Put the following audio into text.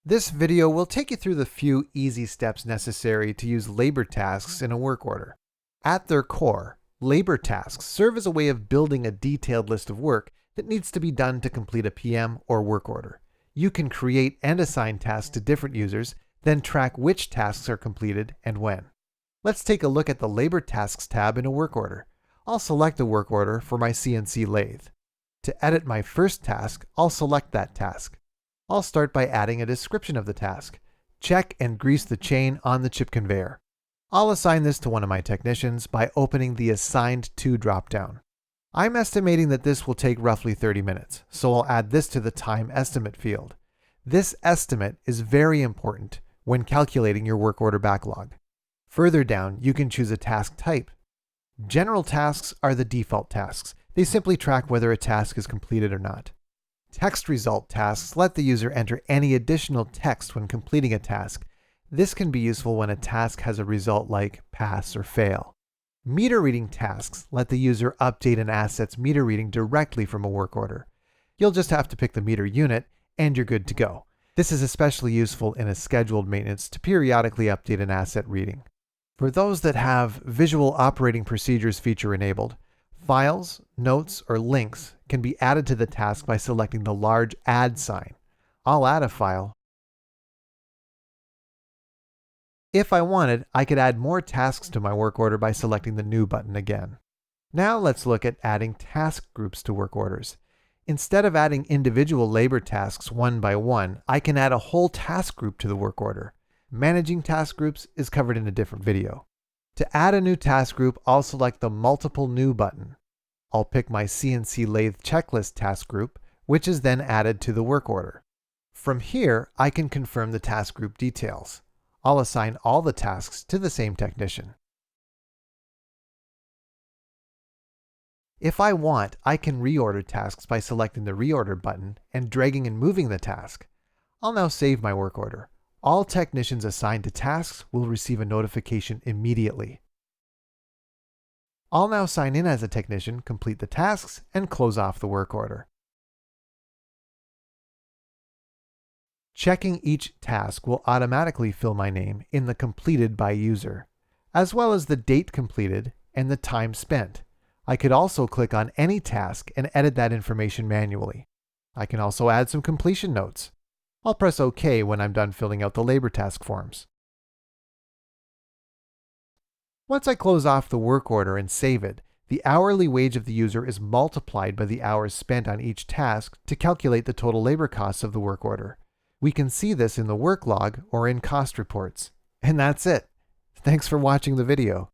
This video will take you through the few easy steps necessary to use labor tasks in a work order. At their core, labor tasks serve as a way of building a detailed list of work that needs to be done to complete a PM or work order. You can create and assign tasks to different users, then track which tasks are completed and when. Let's take a look at the Labor Tasks tab in a work order. I'll select a work order for my CNC lathe. To edit my first task, I'll select that task. I'll start by adding a description of the task. Check and grease the chain on the chip conveyor. I'll assign this to one of my technicians by opening the Assigned To dropdown. I'm estimating that this will take roughly 30 minutes, so I'll add this to the time estimate field. This estimate is very important when calculating your work order backlog. Further down, you can choose a task type. General tasks are the default tasks. They simply track whether a task is completed or not. Text result tasks let the user enter any additional text when completing a task. This can be useful when a task has a result like pass or fail. Meter reading tasks let the user update an asset's meter reading directly from a work order. You'll just have to pick the meter unit and you're good to go. This is especially useful in a scheduled maintenance to periodically update an asset reading. For those that have Visual Operating Procedures feature enabled, files, notes, or links can be added to the task by selecting the large Add sign. I'll add a file. If I wanted, I could add more tasks to my work order by selecting the New button again. Now let's look at adding task groups to work orders. Instead of adding individual labor tasks one by one, I can add a whole task group to the work order. Managing task groups is covered in a different video. To add a new task group, I'll select the Multiple New button. I'll pick my CNC lathe checklist task group, which is then added to the work order. From here, I can confirm the task group details. I'll assign all the tasks to the same technician. If I want, I can reorder tasks by selecting the Reorder button and dragging and moving the task. I'll now save my work order. All technicians assigned to tasks will receive a notification immediately. I'll now sign in as a technician, complete the tasks, and close off the work order. Checking each task will automatically fill my name in the Completed by User, as well as the date completed and the time spent. I could also click on any task and edit that information manually. I can also add some completion notes. I'll press OK when I'm done filling out the labor task forms. Once I close off the work order and save it, the hourly wage of the user is multiplied by the hours spent on each task to calculate the total labor costs of the work order. We can see this in the work log or in cost reports. And that's it. Thanks for watching the video.